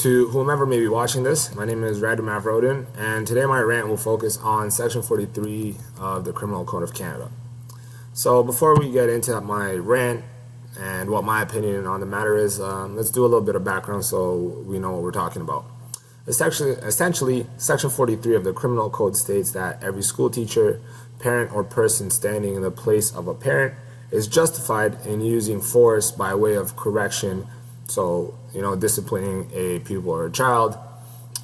To whomever may be watching this, my name is Rant, and today my rant will focus on Section 43 of the Criminal Code of Canada. So before we get into my rant and what my opinion on the matter is, let's do a little bit of background so we know what we're talking about. Essentially, Section 43 of the Criminal Code states that every school teacher, parent, or person standing in the place of a parent is justified in using force by way of correction, so disciplining a pupil or a child,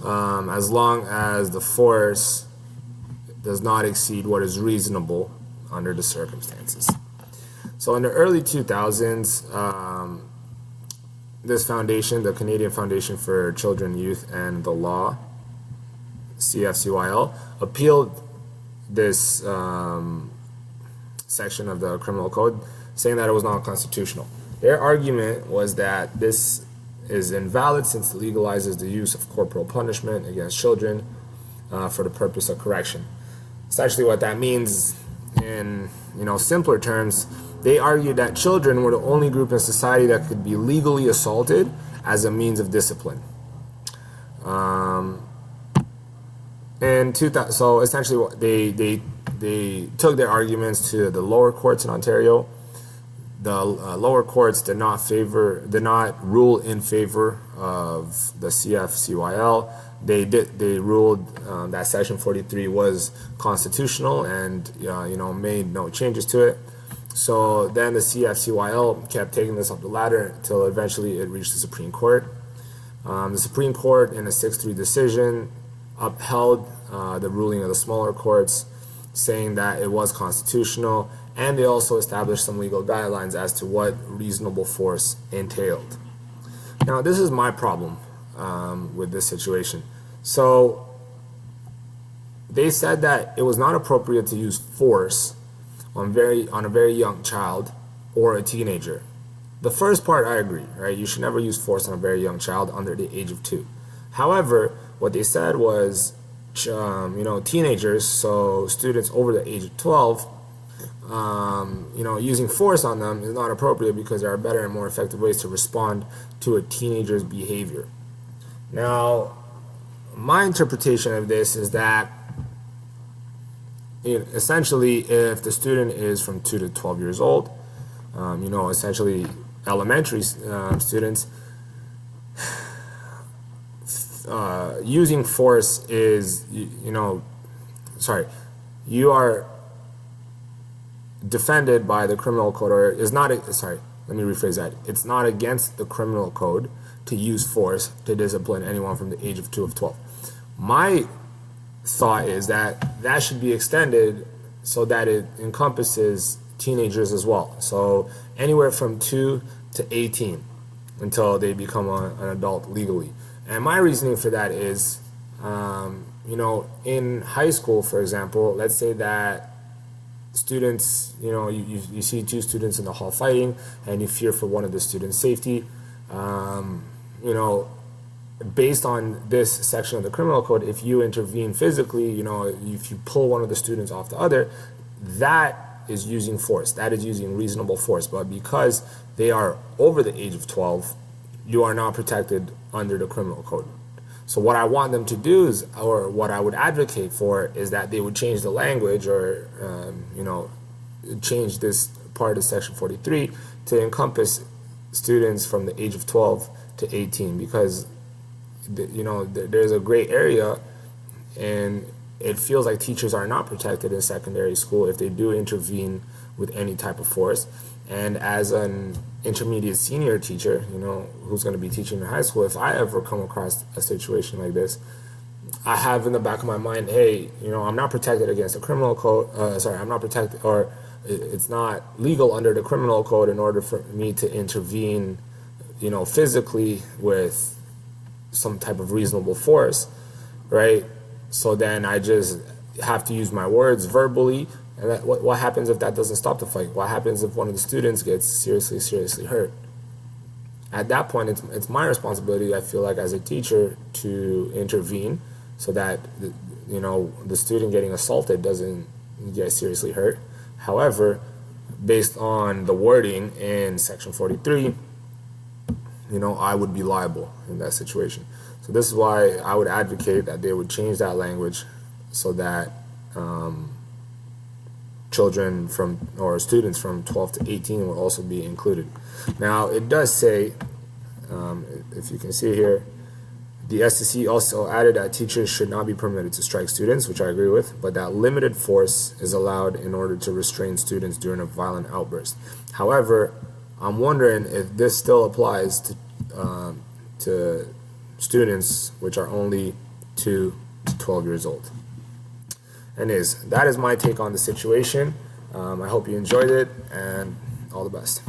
as long as the force does not exceed what is reasonable under the circumstances. So in the early 2000s, this foundation, the Canadian Foundation for Children, Youth and the Law, CFCYL, appealed this section of the criminal code, saying that it was not constitutional. Their argument was that this is invalid since it legalizes the use of corporal punishment against children for the purpose of correction. Essentially what that means in simpler terms, they argued that children were the only group in society that could be legally assaulted as a means of discipline. So essentially they took their arguments to the lower courts in Ontario. The lower courts did not rule in favor of the CFCYL. They ruled that Section 43 was constitutional and made no changes to it. So then the CFCYL kept taking this up the ladder until eventually it reached the Supreme Court. The Supreme Court, in a 6-3 decision, upheld the ruling of the smaller courts, saying that it was constitutional, and they also established some legal guidelines as to what reasonable force entailed. Now, this is my problem with this situation. So they said that it was not appropriate to use force on a very young child or a teenager. The first part I agree, right? You should never use force on a very young child under the age of 2. However, what they said was, teenagers, so students over the age of 12, using force on them is not appropriate because there are better and more effective ways to respond to a teenager's behavior. Now, my interpretation of this is that essentially if the student is from 2 to 12 years old, essentially elementary students, using force is, you are defended by the criminal code, or is not, let me rephrase that. It's not against the criminal code to use force to discipline anyone from the age of 2 of 12. My thought is that that should be extended so that it encompasses teenagers as well. So anywhere from 2 to 18 until they become an adult legally. And my reasoning for that is, in high school, for example, let's say that students, you see 2 students in the hall fighting and you fear for one of the students' safety. Based on this section of the criminal code, if you intervene physically, if you pull one of the students off the other, that is using force. That is using reasonable force. But because they are over the age of 12, you are not protected under the criminal code. So what I want them to do is, or what I would advocate for, is that they would change the language, or change this part of Section 43 to encompass students from the age of 12 to 18, because there's a gray area, and it feels like teachers are not protected in secondary school if they do intervene with any type of force. And as an intermediate senior teacher, who's going to be teaching in high school, if I ever come across a situation like this, I have in the back of my mind, hey, I'm not protected against the criminal code. I'm not protected, or it's not legal under the criminal code in order for me to intervene, physically with some type of reasonable force, right? So then I just have to use my words verbally. And what happens if that doesn't stop the fight? What happens if one of the students gets seriously hurt? At that point, it's my responsibility, I feel like, as a teacher, to intervene so that the student getting assaulted doesn't get seriously hurt. However, based on the wording in Section 43, I would be liable in that situation. So this is why I would advocate that they would change that language so that children from or students from 12 to 18 will also be included. Now it does say, if you can see here, the SEC also added that teachers should not be permitted to strike students, which I agree with, but that limited force is allowed in order to restrain students during a violent outburst. However, I'm wondering if this still applies to students which are only 2 to 12 years old. Anyways, that is my take on the situation. I hope you enjoyed it, and all the best.